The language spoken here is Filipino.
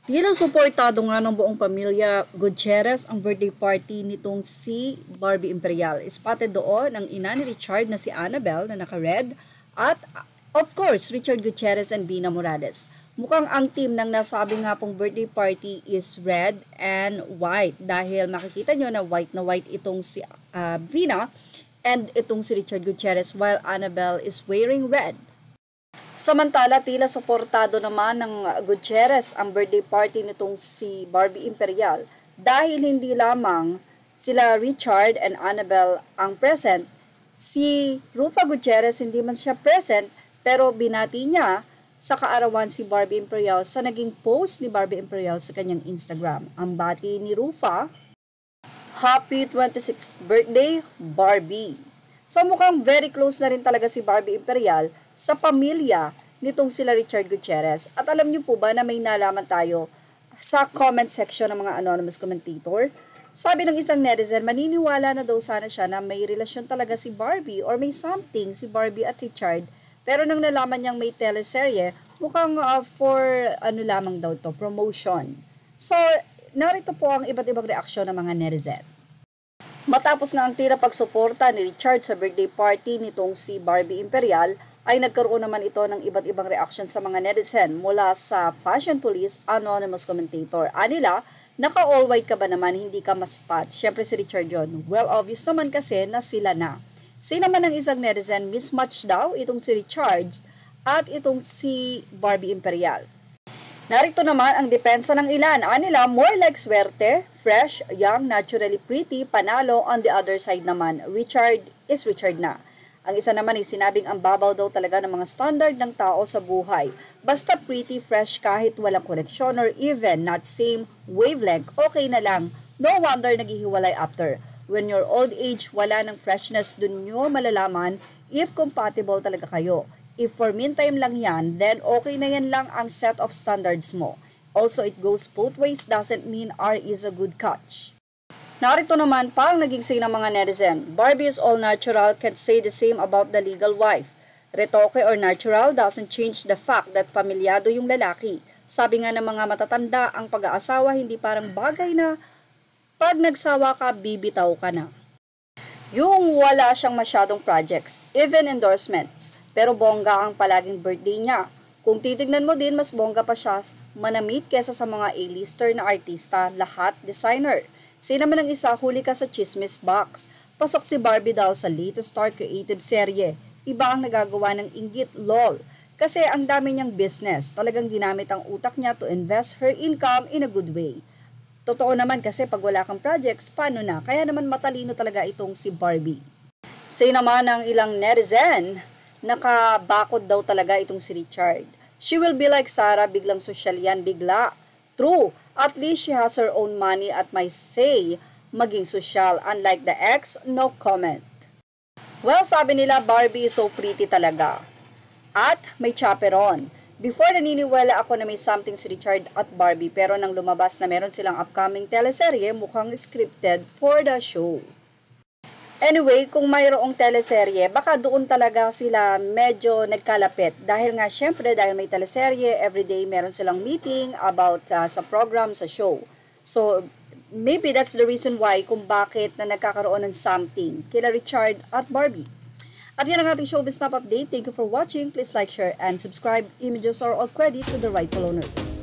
Tila suportado nga ng buong pamilya Gutierrez ang birthday party nitong si Barbie Imperial. Spotted doon ang ina ni Richard na si Annabel na naka-red at of course Richard Gutierrez and Vina Morales. Mukhang ang team ng nasabi nga pong birthday party is red and white dahil makikita nyo na white itong si Vina and itong si Richard Gutierrez while Annabel is wearing red. Samantala, tila suportado naman ng Gutierrez ang birthday party nitong si Barbie Imperial dahil hindi lamang sila Richard and Annabel ang present. Si Rufa Gutierrez hindi man siya present pero binati niya sa kaarawan si Barbie Imperial sa naging post ni Barbie Imperial sa kanyang Instagram. Ang bati ni Rufa, Happy 26th birthday, Barbie. So mukhang very close na rin talaga si Barbie Imperial sa pamilya nitong sila Richard Gutierrez. At alam niyo po ba na may nalaman tayo sa comment section ng mga anonymous commentator? Sabi ng isang netizen, maniniwala na daw sana siya na may relasyon talaga si Barbie or may something si Barbie at Richard. Pero nang nalaman niyang may teleserye, mukhang for lamang daw to, promotion. So, narito po ang iba't ibang reaksyon ng mga netizen. Matapos nga ang tira pagsuporta ni Richard sa birthday party nitong si Barbie Imperial, ay nagkaroon naman ito ng iba't ibang reaction sa mga netizen mula sa Fashion Police anonymous commentator. Anila, naka-all white ka ba naman, hindi ka maspat? Siyempre si Richard John. Well, obvious naman kasi na sila na. Sino naman ang isang netizen, mismatch daw itong si Richard at itong si Barbie Imperial. Narito naman ang depensa ng ilan. Anila, more like swerte, fresh, young, naturally pretty, panalo. On the other side naman, Richard is Richard na. Ang isa naman ay sinabing ang babaw daw talaga ng mga standard ng tao sa buhay. Basta pretty, fresh kahit walang connection or even not same wavelength, okay na lang. No wonder naghihiwalay after. When you're old age, wala ng freshness, dun nyo malalaman if compatible talaga kayo. If for meantime lang yan, then okay na yan lang ang set of standards mo. Also, it goes both ways, doesn't mean R is a good catch. Narito naman pa ang naging say ng mga netizen. Barbie is all natural, can't say the same about the legal wife. Retoke or natural doesn't change the fact that pamilyado yung lalaki. Sabi nga ng mga matatanda, ang pag-aasawa hindi parang bagay na pag nagsawa ka, bibitaw ka na. Yung wala siyang masyadong projects, even endorsements, pero bongga ang palaging birthday niya. Kung titignan mo din, mas bongga pa siya manamit kesa sa mga A-lister na artista, lahat designer. Sino naman ang isa, huli ka sa chismis box. Pasok si Barbie daw sa latest Star Creative serye. Iba ang nagagawa ng inggit, lol. Kasi ang dami niyang business. Talagang ginamit ang utak niya to invest her income in a good way. Totoo naman kasi pag wala kang projects, paano na? Kaya naman matalino talaga itong si Barbie. Say naman ng ilang netizen, nakabakod daw talaga itong si Richard. She will be like Sarah, biglang social yan, bigla. True, at least she has her own money at may say maging social. Unlike the ex, no comment. Well, sabi nila Barbie is so pretty talaga. At may chaperon. Before naniniwala ako na may something si Richard at Barbie pero nang lumabas na meron silang upcoming teleserye, mukhang scripted for the show. Anyway, kung mayroong teleserye, baka doon talaga sila medyo nagkalapit. Dahil nga syempre, dahil may teleserye, everyday meron silang meeting about sa program, sa show. So, maybe that's the reason why kung bakit na nagkakaroon ng something kila Richard at Barbie. At yan ang ating Showbiz Snap Update. Thank you for watching. Please like, share, and subscribe. Images are all credit to the rightful owners.